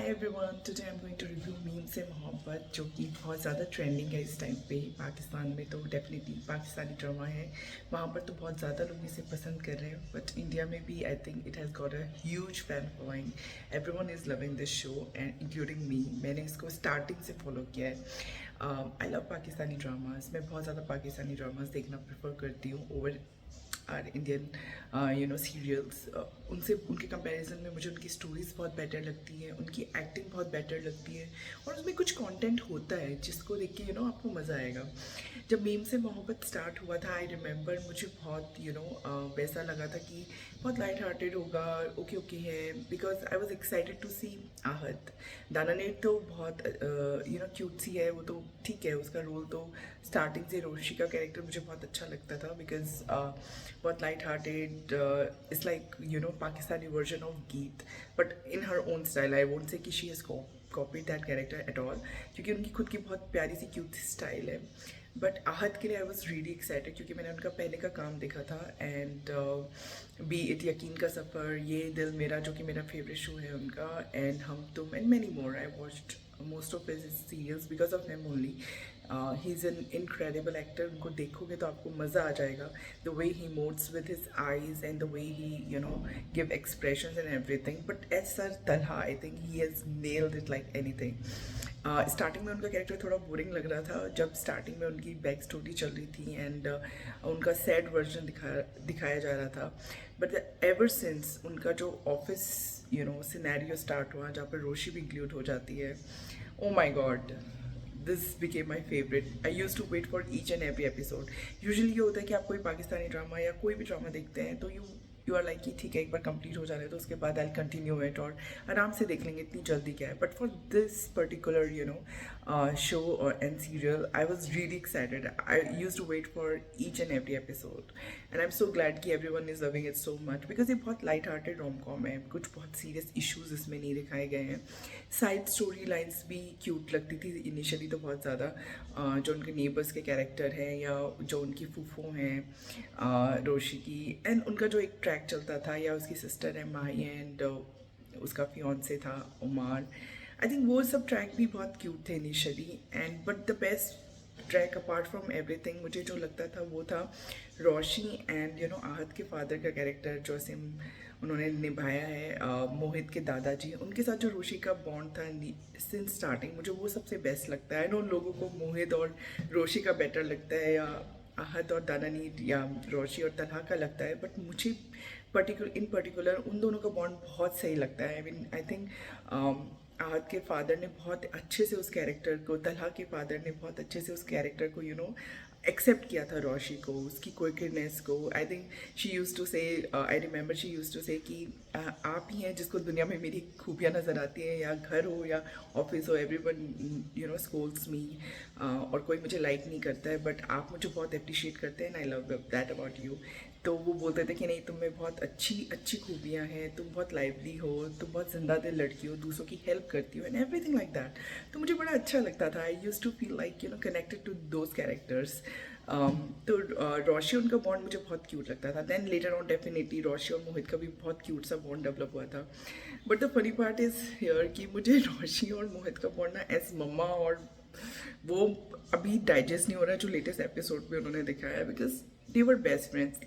Everyone, today I am going to review meme से मोहब्बत, जो कि बहुत ज़्यादा ट्रेंडिंग है इस टाइम पे पाकिस्तान में। तो डेफिनेटली पाकिस्तानी ड्रामा है, वहाँ पर तो बहुत ज़्यादा लोग इसे पसंद कर रहे हैं, बट इंडिया में भी I think it has got a huge fan following. Everyone is loving this show and including me. मैंने इसको स्टार्टिंग से फॉलो किया है। I love Pakistani dramas. मैं बहुत ज़्यादा पाकिस्तानी ड्रामाज देखना प्रेफर करती हूँ ओवर आर इंडियन सीरियल्स। उनसे उनके कंपैरिजन में मुझे उनकी स्टोरीज़ बहुत बेटर लगती हैं, उनकी एक्टिंग बहुत बेटर लगती है, और उसमें कुछ कंटेंट होता है जिसको देख के आपको मज़ा आएगा। जब मीम से मोहब्बत स्टार्ट हुआ था, आई रिमेंबर मुझे बहुत वैसा लगा था कि बहुत लाइट हार्टेड होगा, ओके ओके है, because I was excited to see Aahat. दाना नेट तो बहुत क्यूट सी है, वो तो ठीक है, उसका रोल तो स्टार्टिंग से रोशी का कैरेक्टर मुझे बहुत अच्छा लगता था, बिकॉज बहुत light hearted, it's like Pakistani version of Geet, but in her own style. I won't say कि she has copied that character at all, क्योंकि उनकी खुद की बहुत प्यारी सी क्यूट सी स्टाइल है। बट आहत के लिए आई वॉज रियली एक्साइटेड, क्योंकि मैंने उनका पहले का काम देखा था, एंड बी इट यकीन का सफ़र, ये दिल मेरा, जो कि मेरा फेवरेट शो है उनका, एंड हम तुम, and many more. I watched most of his serials because of him only. He's an incredible actor. उनको देखोगे तो आपको मज़ा आ जाएगा, the way he moves with his eyes and the way he give expressions and everything. But as Sir Talha, I think he has nailed it like anything. Starting में उनका character थोड़ा boring लग रहा था, जब स्टार्टिंग में उनकी back story चल रही थी एंड उनका सैड वर्जन दिखाया जा रहा था। बट एवर सिंस उनका जो ऑफिस सिनेरियो स्टार्ट हुआ, जहाँ पर रोशी भी इंक्लूड हो जाती है, oh my god, this became my favourite. I used to wait for each and every episode. Usually ये होता है कि आप कोई पाकिस्तानी ड्रामा या कोई भी ड्रामा देखते हैं तो यू आर लाइक कि ठीक है, एक बार कंप्लीट हो जा रहा है तो उसके बाद आई कंटिन्यू इट और आराम से देख लेंगे, इतनी जल्दी क्या है। But for this particular show और and serial, I was really excited. I used to wait for each and every episode, and I am so glad कि everyone is loving it so much, because ये बहुत light hearted रोम com है, कुछ बहुत serious issues इसमें नहीं दिखाए गए हैं। साइड स्टोरी लाइन्स भी क्यूट लगती थी इनिशियली तो बहुत ज़्यादा, जो उनके नेबर्स के कैरेक्टर हैं या जो उनकी फूफो हैं रोशी की, एंड उनका जो एक ट्रैक चलता था, या उसकी सिस्टर है माही एंड उसका फियांसे था उमार। आई थिंक वो सब ट्रैक भी बहुत क्यूट थे initially, and but the best track apart from everything मुझे जो लगता था वो था रोशी एंड आहत के फादर का कैरेक्टर, जो सिम उन्होंने निभाया है, मोहित के दादाजी, उनके साथ जो रोशी का बॉन्ड था सिंस स्टार्टिंग, मुझे वो सबसे बेस्ट लगता है। उन लोगों को मोहित और रोशी का बेटर लगता है, या आहत और दानानीर, या रोशी और तलहा का लगता है, बट मुझे इन पर्टिकुलर उन दोनों का बॉन्ड बहुत सही लगता है। आई थिंक आहत के फादर ने बहुत अच्छे से उस कैरेक्टर को, तलहा के फादर ने बहुत अच्छे से उस कैरेक्टर को एक्सेप्ट किया था, रोशी को, उसकी क्विकनेस को। I think she used to say, I remember she used to say कि आप ही हैं जिसको दुनिया में मेरी खूबियाँ नज़र आती हैं, या घर हो या ऑफिस हो, एवरीवन स्कोल्ड्स मी, और कोई मुझे लाइक नहीं करता है, बट आप मुझे बहुत अप्रिशिएट करते हैं, and I love that about you. तो वो बोलते थे कि नहीं, तुम में बहुत अच्छी अच्छी खूबियाँ हैं, तुम बहुत लाइवली हो, तुम बहुत जिंदा दिल लड़की हो, दूसरों की हेल्प करती हो, एंड एवरीथिंग लाइक दैट। तो मुझे बड़ा अच्छा लगता था। I used to feel like connected to those characters. तो रोशी उनका बॉन्ड मुझे बहुत क्यूट लगता था। Then later on definitely Roshi और मोहित का भी बहुत क्यूट सा बॉन्ड डेवलप हुआ था। But the funny part is here कि मुझे रोशी और मोहित का बॉन्ड ना एज मम्मा, और वो अभी डाइजेस्ट नहीं हो रहा है जो लेटेस्ट एपिसोड में उन्होंने दिखाया है, because they were best friends.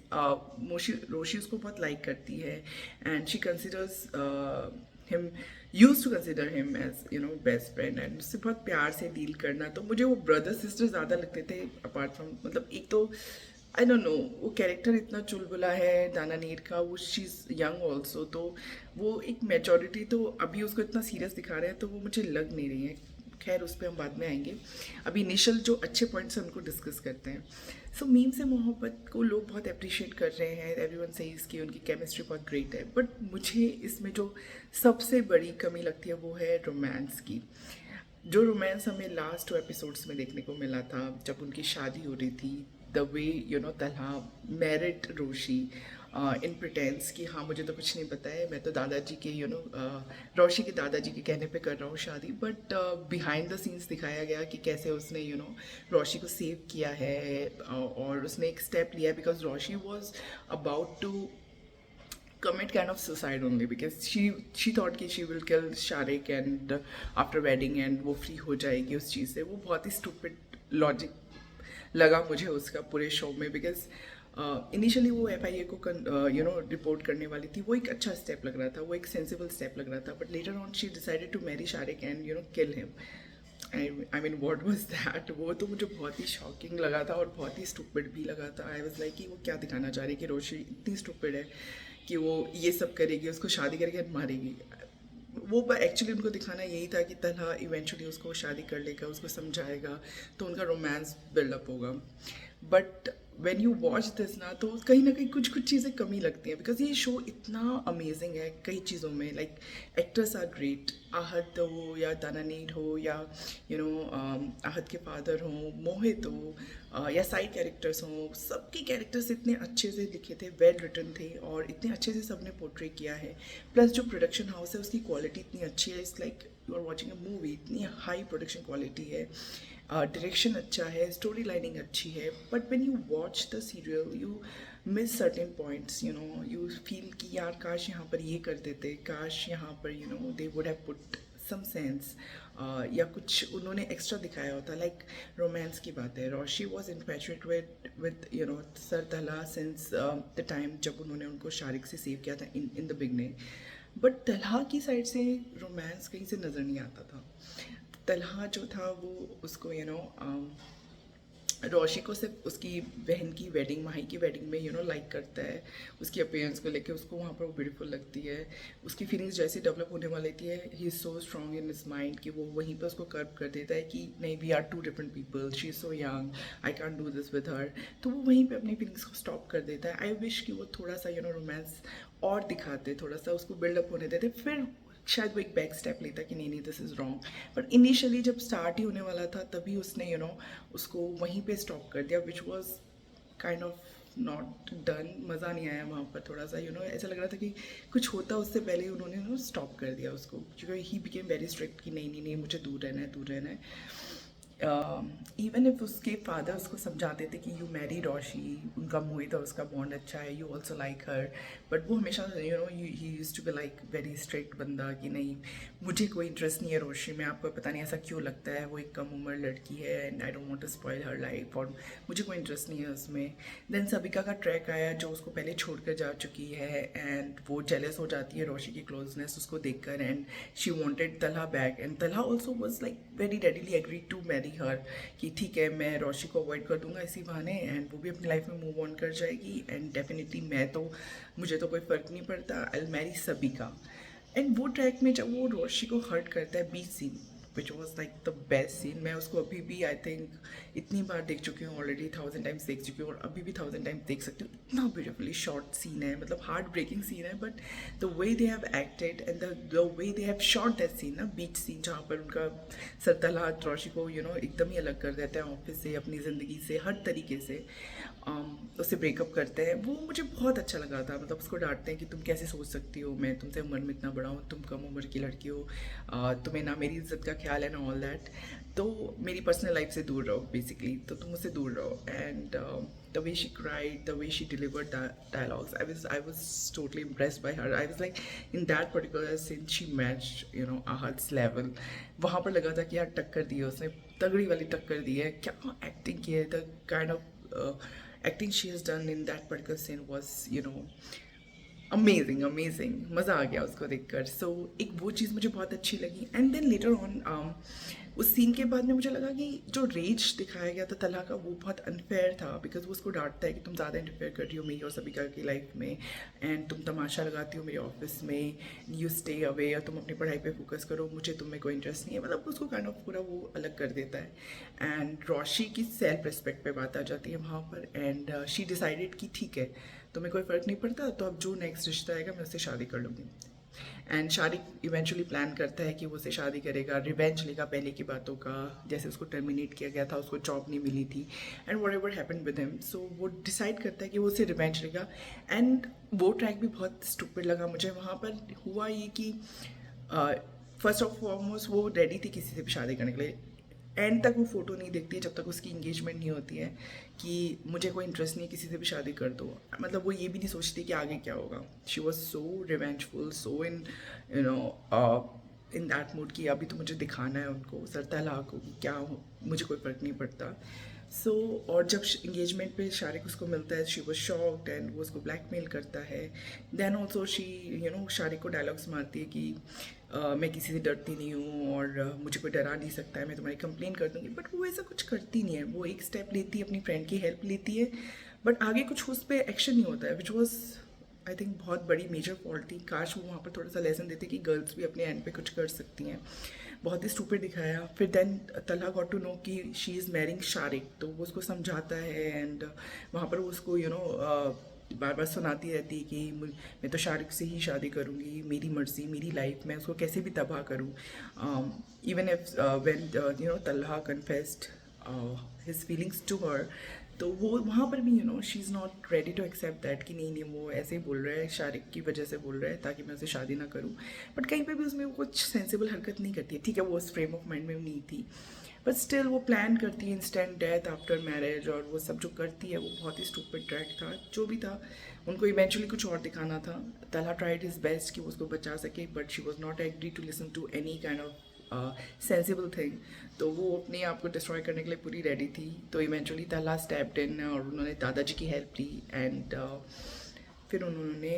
Roshi उसको बहुत लाइक करती है, and she considers him, used to consider him as best friend, and उससे बहुत प्यार से डील करना। तो मुझे वो ब्रदर सिस्टर ज़्यादा लगते थे, अपार्ट फ्रॉम, मतलब एक तो आई डोंट नो, वो कैरेक्टर इतना चुलबुला है दाना नीर का, वो शी इज़ यंग ऑल्सो, तो वो एक मेचोरिटी, तो अभी उसको इतना सीरियस दिखा रहे हैं तो वो मुझे लग नहीं रही है। खैर उस पर हम बाद में आएंगे, अभी इनिशियल जो अच्छे पॉइंट्स हैं उनको डिस्कस करते हैं। सो मीम से मोहब्बत को लोग बहुत अप्रिशिएट कर रहे हैं, एवरीवन सेज कि उनकी केमिस्ट्री बहुत ग्रेट है, बट मुझे इसमें जो सबसे बड़ी कमी लगती है वो है रोमांस की। जो रोमांस हमें लास्ट 2 एपिसोड्स में देखने को मिला था, जब उनकी शादी हो रही थी, the way Talha married Roshi in pretence कि हाँ मुझे तो कुछ नहीं पता है, मैं तो दादाजी के रोशी के दादाजी के कहने पे कर रहा हूँ शादी, बट बिहाइंड द सीन्स दिखाया गया कि कैसे उसने रोशी को सेव किया है, और उसने एक स्टेप लिया, because Roshi was about to commit kind of suicide only because she thought कि she will kill Sharik and after wedding and वो free हो जाएगी उस चीज़ से. वो बहुत ही stupid logic लगा मुझे उसका पूरे शो में बिकॉज इनिशियली वो FIA को रिपोर्ट करने वाली थी. वो एक अच्छा स्टेप लग रहा था, वो एक सेंसिबल स्टेप लग रहा था. But later on she decided to marry Shariq and kill him. I mean what was that. वो तो मुझे बहुत ही शॉकिंग लगा था और बहुत ही स्टूपिड भी लगा था. आई वाज लाइक कि वो क्या दिखाना चाह रही है कि रोशी इतनी स्टूपिड है कि वो ये सब करेगी, उसको शादी करके मारेगी. वो एक्चुअली उनको दिखाना यही था कि तलहा इवेंचुअली उसको शादी कर लेगा, उसको समझाएगा तो उनका रोमांस बिल्डअप होगा. But when you watch this ना तो कहीं ना कहीं कुछ चीज़ें कमी लगती हैं बिकॉज ये शो इतना अमेजिंग है कई चीज़ों में. Like actors are great. आहत हो या दानानीड हो या आहत के फादर हो, मोहित हो या साइड कैरेक्टर्स हों, सबके कैरेक्टर्स इतने अच्छे से लिखे थे, वेल रिटन थे और इतने अच्छे से सबने पोर्ट्रे किया है. प्लस जो प्रोडक्शन हाउस है उसकी क्वालिटी इतनी अच्छी है. It's like you are watching a movie. इतनी हाई प्रोडक्शन क्वालिटी है, डायरेक्शन अच्छा है, स्टोरी लाइनिंग अच्छी है. But when you watch the serial you miss certain points. You feel कि यार काश यहाँ पर ये कर देते, काश यहाँ पर they would have put some sense या कुछ उन्होंने एक्स्ट्रा दिखाया होता. लाइक रोमांस की बात है. Roshi was infatuated with sir Talha since the time जब उन्होंने उनको शारिक से सेव किया था in the beginning. But Talha की साइड से रोमांस कहीं से नज़र नहीं आता था. तलहा जो था वो उसको रोशी को सिर्फ उसकी बहन की वेडिंग, माही की वेडिंग में लाइक करता है. उसकी अपीयरेंस को लेके उसको वहाँ पर वो ब्यूटीफुल लगती है. उसकी फीलिंग्स जैसे डेवलप होने वाली थी है, he is so strong in his mind कि वो वहीं पर उसको कर्व कर देता है कि नहीं, we are two different people, she is so young, I can do this with her. तो वो वहीं पर अपनी फीलिंग्स को स्टॉप कर देता है. आई विश कि वो थोड़ा सा रोमांस और दिखाते, थोड़ा सा उसको बिल्डअप होने देते, फिर शायद वो एक बैक स्टेप लेता कि नहीं this is wrong. But initially जब स्टार्ट ही होने वाला था तभी उसने उसको वहीं पे स्टॉप कर दिया, which was kind of not done. मज़ा नहीं आया वहाँ पर. थोड़ा सा ऐसा लग रहा था कि कुछ होता उससे पहले ही उन्होंने स्टॉप कर दिया उसको, क्योंकि ही बिकेम वेरी स्ट्रिक्ट कि नहीं नहीं नहीं मुझे दूर रहना है, दूर रहना है. इवन इफ उसके फादर उसको समझाते थे कि यू मैरी रोशी, उनका मोहित और उसका बॉन्ड अच्छा है, you also like her. But वो हमेशा ही used to be like very strict बंदा कि नहीं मुझे कोई इंटरेस्ट नहीं है रोशी में. आपको पता नहीं ऐसा क्यों लगता है, वो एक कम उम्र लड़की है and I don't want to spoil her life और मुझे कोई इंटरेस्ट नहीं है उसमें. देन सबिका का ट्रैक आया जो उसको पहले छोड़ कर जा चुकी है एंड वो जेलस हो जाती है रोशी की क्लोजनेस उसको देखकर and she wanted Talha back and Talha also was like very readily agree to marry her कि ठीक है मैं रोशी को अवॉइड कर दूंगा इसी बहाने एंड वो भी अपनी लाइफ में मूव ऑन कर जाएगी एंड डेफिनेटली मुझे तो कोई फ़र्क नहीं पड़ता, I will marry Sabika. And वो ट्रैक में जब वो रोशी को हर्ट करता है बीच scene which was like the best scene. मैं उसको अभी भी आई थिंक इतनी बार देख चुकी हूँ ऑलरेडी, 1000 टाइम्स देख चुकी हूँ और अभी भी 1000 टाइम्स देख सकती हूँ. इतना ब्यूटिफुली शॉर्ट सीन है, मतलब हार्ट ब्रेकिंग सीन है. But the way they have acted and the way they have shot that scene ना, बीच सीन जहाँ पर उनका सर तलहा रोशी को एकदम ही अलग कर देता है ऑफिस से, अपनी ज़िंदगी से, हर तरीके से उससे ब्रेकअप करते हैं. वो मुझे बहुत अच्छा लगा था. मतलब उसको डांटते हैं कि तुम कैसे सोच सकती हो, मैं तुमसे उम्र में इतना बड़ा हूँ, तुम कम उम्र की लड़की हो, तुम्हें ना मेरी इज्जत का ख्याल है ना ऑल दैट, तो मेरी पर्सनल लाइफ से दूर रहो बेसिकली, तो तुम मुझसे दूर रहो. And the way she cried, the way she delivered the dialogues, I was totally impressed by her. I was like in that particular scene she matched Ahad's level. वहाँ पर लगा था कि यार टक्कर दी है उसने, तगड़ी वाली टक्कर दी है. क्या एक्टिंग की है, the kind of acting she has done in that particular scene was amazing. मज़ा आ गया उसको देखकर. सो एक वो चीज़ मुझे बहुत अच्छी लगी. एंड देन लेटर ऑन उस सीन के बाद में मुझे लगा कि जो रेज दिखाया गया था तलहा का वो बहुत अनफेयर था बिकॉज वो उसको डांटता है कि तुम ज़्यादा इंटरफेयर कर रही हो मेरी और सबिका की लाइफ में एंड तुम तमाशा लगाती हो मेरे ऑफिस में, यू स्टे अवे, या तुम अपनी पढ़ाई पे फोकस करो, मुझे तुम में कोई इंटरेस्ट नहीं है. मतलब उसको काइंड ऑफ पूरा वो अलग कर देता है. एंड रोशी की सेल्फ रिस्पेक्ट पे बात आ जाती है वहाँ पर एंड शी डिसाइडेड कि ठीक है तुम्हें कोई फ़र्क नहीं पड़ता तो अब जो नेक्स्ट रिश्ता आएगा मैं उससे शादी कर लूँगी. एंड शारिक इवेंचुअली प्लान करता है कि वो उससे शादी करेगा, रिवेंज लेगा पहले की बातों का, जैसे उसको टर्मिनेट किया गया था, उसको जॉब नहीं मिली थी and whatever happened with him. So वो डिसाइड करता है कि वो उससे रिवेंज लेगा. एंड वो ट्रैक भी बहुत स्टूपिड लगा मुझे. वहाँ पर हुआ ये कि फर्स्ट ऑफ फॉरमोस्ट वो रेडी थी किसी से भी शादी करने के लिए. एंड तक वो फ़ोटो नहीं देखती है जब तक उसकी इंगेजमेंट नहीं होती है कि मुझे कोई इंटरेस्ट नहीं है, किसी से भी शादी कर दो। मतलब वो ये भी नहीं सोचती कि आगे क्या होगा। She was so revengeful, so in you know in that mood कि अभी तो मुझे दिखाना है उनको, सर तलाक होगी क्या हो, मुझे कोई फ़र्क नहीं पड़ता। सो और जब इंगेजमेंट पे शारिक उसको मिलता है, शी वॉज शॉक्ड एंड वो उसको ब्लैकमेल करता है। देन ऑल्सो शी शारिक को डायलॉग्स मारती है कि मैं किसी से डरती नहीं हूँ और मुझे कोई डरा नहीं सकता है, मैं तुम्हारी कंप्लेन कर दूँगी। बट वो ऐसा कुछ करती नहीं है, वो एक स्टेप लेती है, अपनी फ्रेंड की हेल्प लेती है, बट आगे कुछ उस पर एक्शन नहीं होता है, विच वॉज आई थिंक बहुत बड़ी मेजर फॉल्ट थी। काश वो वहाँ पर थोड़ा सा लेसन देते कि गर्ल्स भी अपने एंड पे कुछ कर सकती हैं। बहुत ही स्टूपिड दिखाया। फिर then Talha got to know कि शी इज़ मैरिंग शारिक, तो वो उसको समझाता है एंड वहाँ पर वो उसको बार बार सुनाती रहती है कि मैं तो शारिक से ही शादी करूँगी, मेरी मर्ज़ी, मेरी लाइफ, मैं उसको कैसे भी तबाह करूँ। Even if when Talha confessed his feelings to her, तो वो वहाँ पर भी she is not ready to accept that कि नहीं वो ऐसे ही बोल रहा है, शारिक की वजह से बोल रहा है ताकि मैं उसे शादी ना करूँ। बट कहीं पे भी उसमें वो कुछ सेंसिबल हरकत नहीं करती है। ठीक है, वो उस फ्रेम ऑफ माइंड में नहीं थी, बट स्टिल वो प्लान करती है इंस्टेंट डेथ आफ्टर मैरिज, और वो सब जो करती है वो बहुत ही स्टूपिड ट्रैक था। जो भी था, उनको इवेंचुअली कुछ और दिखाना था। तलहा ट्राइड हिज बेस्ट कि वो उसको बचा सके, but she was not agree to listen to any kind of sensible thing. तो वो अपने आप को डिस्ट्रॉय करने के लिए पूरी रेडी थी। तो इवेंचुअली तलहा स्टेप्ड इन और उन्होंने दादाजी की हेल्प ली एंड फिर उन्होंने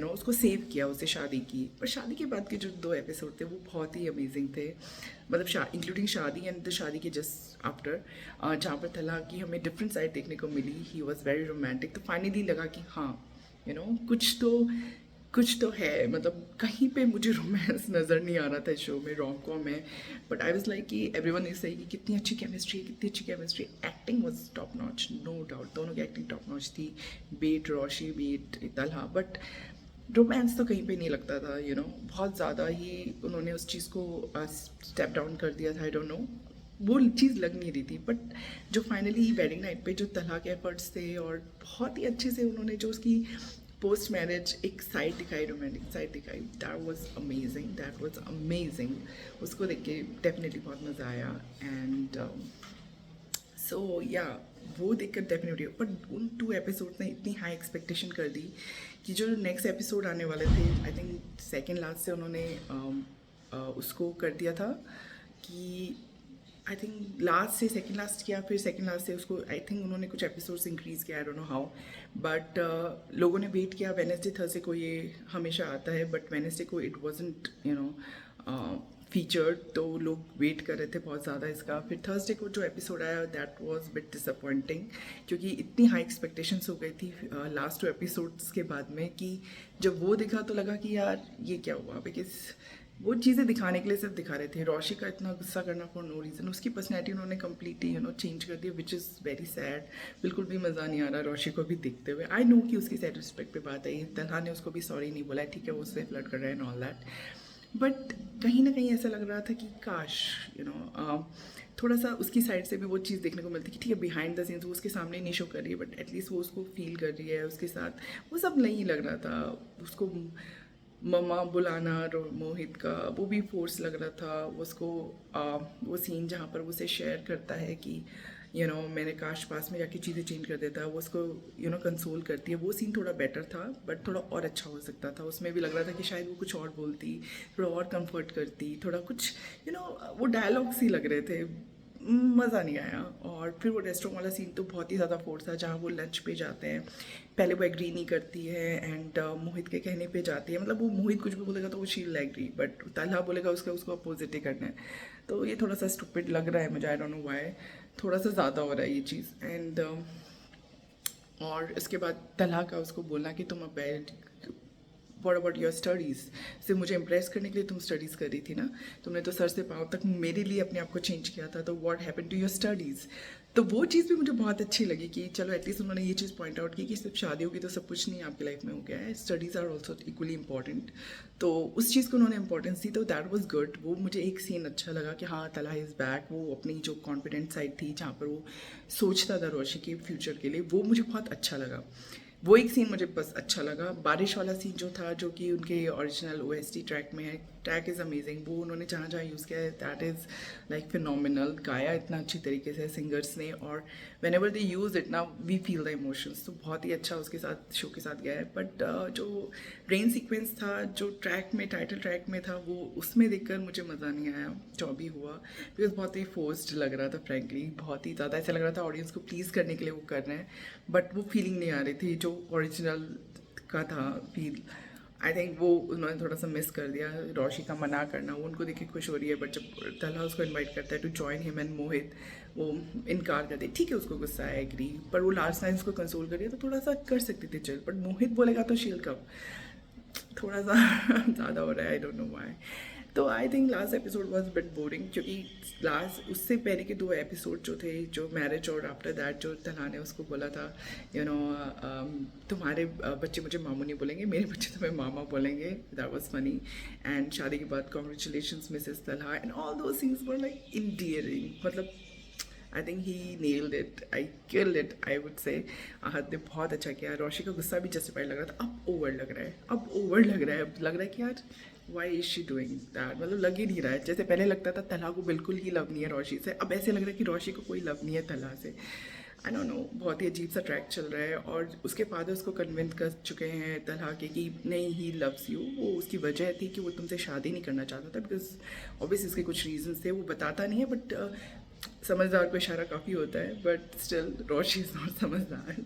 उसको सेव किया, उसे शादी की। पर शादी के बाद के जो 2 एपिसोड थे वो बहुत ही अमेजिंग थे, मतलब इंक्लूडिंग शादी एंड द शादी के जस्ट आफ्टर, जहाँ पर तलहा की हमें डिफरेंट साइड देखने को मिली। He was very romantic. तो फाइनली लगा कि हाँ कुछ तो है, मतलब कहीं पे मुझे रोमांस नज़र नहीं आ रहा था इस शो में, रोम कॉम है। बट आई वाज लाइक कि एवरीवन इज सही कि कितनी अच्छी केमिस्ट्री है, कितनी अच्छी chemistry. Acting was top notch, no doubt, दोनों की एक्टिंग टॉप नॉच थी, be it Roshi be it Talha. But romance तो कहीं पे नहीं लगता था, बहुत ज़्यादा ही उन्होंने उस चीज़ को स्टेप डाउन कर दिया था। आई डोंट नो, वो चीज़ लग नहीं रही थी। बट जो फाइनली वेडिंग नाइट पे जो तलहा के एफर्ट्स थे और बहुत ही अच्छे से उन्होंने जो उसकी पोस्ट मैरिज एक साइड दिखाई, रोमांटिक साइड दिखाई, दैट वाज अमेजिंग। उसको देख के डेफिनेटली बहुत मज़ा आया। एंड सो या वो देखकर डेफिनेटली, बट उन 2 एपिसोड ने इतनी हाई एक्सपेक्टेशन कर दी कि जो नेक्स्ट एपिसोड आने वाले थे, आई थिंक सेकेंड लास्ट से उन्होंने उसको कर दिया था कि आई थिंक लास्ट से सेकेंड लास्ट किया, फिर सेकेंड लास्ट से उसको आई थिंक उन्होंने कुछ एपिसोड्स इंक्रीज़ किया, I don't know how. But लोगों ने वेट किया, वेडनेसडे थर्सडे को ये हमेशा आता है, बट वेडनेसडे को इट वाजंट फीचर्ड, तो लोग वेट कर रहे थे बहुत ज़्यादा इसका। फिर थर्सडे को जो एपिसोड आया दैट वाज बिट डिसअपॉइंटिंग, क्योंकि इतनी हाई एक्सपेक्टेशंस हो गई थी लास्ट 2 एपिसोड्स के बाद में कि जब वो दिखा तो लगा कि यार ये क्या हुआ, बिकॉज वो चीज़ें दिखाने के लिए सिर्फ दिखा रहे थे। रोशी का इतना गुस्सा करना फॉर नो रीज़न, उसकी पर्सनैलिटी उन्होंने कम्प्लीटली चेंज कर दिया, विच इज़ वेरी सैड। बिल्कुल भी मज़ा नहीं आ रहा रोशी को भी देखते हुए। आई नो कि उसकी सेल्फ रिस्पेक्ट पे बात आई, तलहा ने उसको भी सॉरी नहीं बोला, ठीक है वो उससे फ्लर्ट कर रहा है एंड ऑल दैट, बट कहीं ना कहीं ऐसा लग रहा था कि काश थोड़ा सा उसकी साइड से भी वो चीज़ देखने को मिलती कि ठीक है बिहाइंड द सीन्स वो उसके सामने नहीं शो कर रही है, बट एटलीस्ट वो उसको फील कर रही है उसके साथ। वो सब नहीं लग रहा था। उसको मम्मा बुलाना मोहित का, वो भी फोर्स लग रहा था उसको। वो सीन जहाँ पर वो उसे शेयर करता है कि मैंने काश पास में जाके चीज़ें चेंज कर देता, वो उसको कंसोल करती है, वो सीन थोड़ा बेटर था, बट थोड़ा और अच्छा हो सकता था। उसमें भी लग रहा था कि शायद वो कुछ और बोलती, थोड़ा और कंफर्ट करती, थोड़ा कुछ वो डायलॉग्स ही लग रहे थे, मज़ा नहीं आया। और फिर वो रेस्टोरेंट वाला सीन तो बहुत ही ज़्यादा फोर्स था, जहाँ वो लंच पे जाते हैं, पहले वो एग्री नहीं करती है एंड मोहित के कहने पे जाती है। मतलब वो मोहित कुछ भी बोलेगा तो वो शील एग्री, बट तलहा बोलेगा उसको अपोजिट ही करना है। तो ये थोड़ा सा स्टूपिड लग रहा है मुझे, आई डोंट नो व्हाई, थोड़ा सा ज़्यादा हो रहा है ये चीज़। एंड और इसके बाद तलहा का उसको बोलना कि तुम अब व्हाट अबाउट योर स्टडीज़, सिर्फ मुझे इम्प्रेस करने के लिए तुम स्टडीज़ कर रही थी ना, तुमने तो सर से पाँव तक मेरे लिए अपने आप को चेंज किया था, तो what happen to your studies. तो वो चीज़ भी मुझे बहुत अच्छी लगी कि चलो एटलीस्ट उन्होंने ये चीज़ पॉइंट आउट की कि सिर्फ शादी होगी तो सब कुछ नहीं आपकी लाइफ में हो गया है, studies are also equally important. तो उस चीज़ को उन्होंने इंपॉर्टेंस दी, तो दैट वाज गुड। वो मुझे एक सीन अच्छा लगा कि हाँ तलहा इज़ बैक, वो अपनी जो कॉन्फिडेंट साइड थी जहाँ पर वो सोचता था रोशी के फ्यूचर के लिए, वो मुझे बहुत अच्छा लगा। वो एक सीन मुझे बस अच्छा लगा। बारिश वाला सीन जो था, जो कि उनके ओरिजिनल OST ट्रैक में है, ट्रैक इज़ अमेजिंग, वो उन्होंने जहाँ जहाँ यूज़ किया है दैट इज़ लाइक फिनोमिनल, गाया इतना अच्छी तरीके से सिंगर्स ने, और when ever they use it ना वी फील द इमोशंस, तो बहुत ही अच्छा उसके साथ शो के साथ गया है। बट जो रेन सीक्वेंस था जो ट्रैक में टाइटल ट्रैक में था, वो उसमें देखकर मुझे मज़ा नहीं आया जो भी हुआ, बिकॉज बहुत ही फोर्स्ड लग रहा था फ्रेंकली, बहुत ही ज़्यादा ऐसा लग रहा था ऑडियंस को प्लीज़ करने के लिए वो कर रहे हैं, बट वो फीलिंग नहीं आ रही थी जो ओरिजिनल का था फील। आई थिंक वो उन्होंने थोड़ा सा मिस कर दिया, रोशी का मना करना, वो उनको देख के खुश हो रही है, बट जब तलहा उसको इनवाइट करता है टू जॉइन हिम एंड मोहित, वो इनकार कर दे, ठीक है उसको गुस्सा है एग्री, पर वो लास्ट टाइम उसको कंसोल कर रही है तो थोड़ा सा कर सकती थी चल, बट मोहित बोलेगा तो शील कब, थोड़ा सा ज़्यादा हो रहा है, आई डोंट नो व्हाई। तो I think last episode was bit boring, क्योंकि लास्ट उससे पहले के 2 एपिसोड जो थे, जो मैरिज और आफ्टर दैट, जो तलहा ने उसको बोला था तुम्हारे बच्चे मुझे मामू नहीं बोलेंगे, मेरे बच्चे तुम्हें मामा बोलेंगे, दैट वाज फनी। एंड शादी के बाद congratulations Mrs Talha and all those things were like endearing, मतलब I think he nailed it, I killed it, I would say. Aahat ने बहुत अच्छा किया, रोशी का गुस्सा भी जस्टिफाइड लग रहा था, अब ओवर लग रहा है, अब ओवर लग रहा है, अब लग रहा है कि यार why is she doing that, मतलब लग ही नहीं रहा है, जैसे पहले लगता था तलहा को बिल्कुल ही लव नहीं है रोशी से, अब ऐसे लग रहा है कि रोशी को कोई लव नहीं है तलहा से। आई डोंट नो, बहुत ही अजीब सा ट्रैक चल रहा है, और उसके फादर उसको कन्विंस कर चुके हैं तलहा के कि नहीं ही लव्स यू, वो उसकी वजह थी कि वो तुमसे शादी नहीं करना चाहता था, बिकॉज ऑब्वियस इसके कुछ रीजंस थे, वो बताता नहीं है, बट समझदार को इशारा काफ़ी होता है, but still Roshi is not समझदार।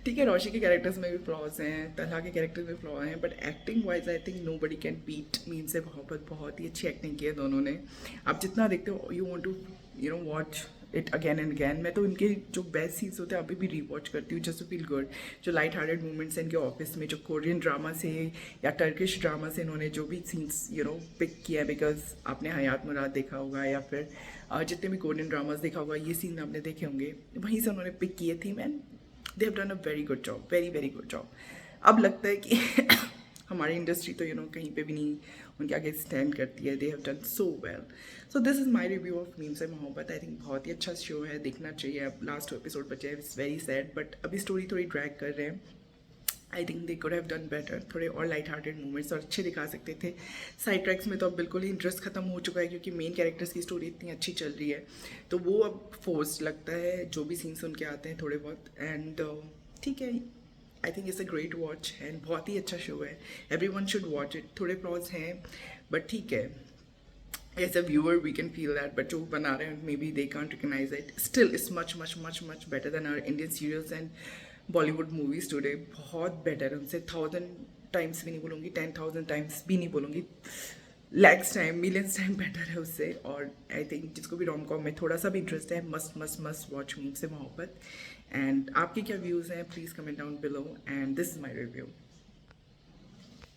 ठीक है, रोशी के कैरेक्टर्स में भी फ्लॉज हैं, तलहा के कैरेक्टर्स में फ्लॉ हैं, but acting wise I think nobody can beat Meem से मोहब्बत, बहुत ही अच्छी एक्टिंग की है दोनों ने। आप जितना देखते हो you want to watch it again and again. मैं तो इनके जो बेस्ट सीन्स होते हैं अभी भी रीवॉच करती हूँ जस्ट टू फील गुड, जो लाइट हार्टेड मोमेंट्स हैं इनके ऑफिस में, जो कोरियन ड्रामा से या टर्किश ड्रामा से इन्होंने जो भी सीन्स पिक किया है, बिकॉज आपने हयात मुराद देखा होगा या फिर जितने भी कोरियन ड्रामाज देखा होगा, ये सीन आपने देखे होंगे, वहीं से उन्होंने पिक किए थे, man they have done a very good job, very very good job. अब लगता है कि हमारी इंडस्ट्री तो कहीं पे भी नहीं उनके आगे स्टैंड करती है, they have done so well. So this is my review of meme से मोहब्बत। आई थिंक बहुत ही अच्छा शो है, देखना चाहिए। अब लास्ट एपिसोड बचे हैं, इट्स वेरी सैड, बट अभी स्टोरी थोड़ी ड्रैग कर रहे हैं। I think they could have done better, थोड़े और लाइट हार्टेड मोमेंट्स और अच्छे दिखा सकते थे। साइड ट्रैक्स में तो अब बिल्कुल ही इंटरेस्ट खत्म हो चुका है, क्योंकि मेन कैरेक्टर्स की स्टोरी इतनी अच्छी चल रही है, तो वो अब फोर्स लगता है जो भी सीन्स उनके आते हैं थोड़े बहुत। एंड ठीक है, I think it's a great watch and बहुत ही अच्छा शो है, everyone should watch it. थोड़े फ्लॉज हैं बट ठीक है, as a viewer we can feel that, but जो बना रहे हैं may be they can't recognise it, still it's much much much much better than our Indian serials and Bollywood movies today. बहुत better है उनसे, 1000 टाइम्स भी नहीं बोलूँगी, 10,000 टाइम्स भी नहीं बोलूँगी, lakhs time, millions time better है उससे। और आई थिंक जिसको भी रोम कॉम में थोड़ा सा भी इंटरेस्ट है, must must must watch meme से मोहब्बत। एंड आपके क्या व्यूज़ हैं, please comment down below, and this is my review.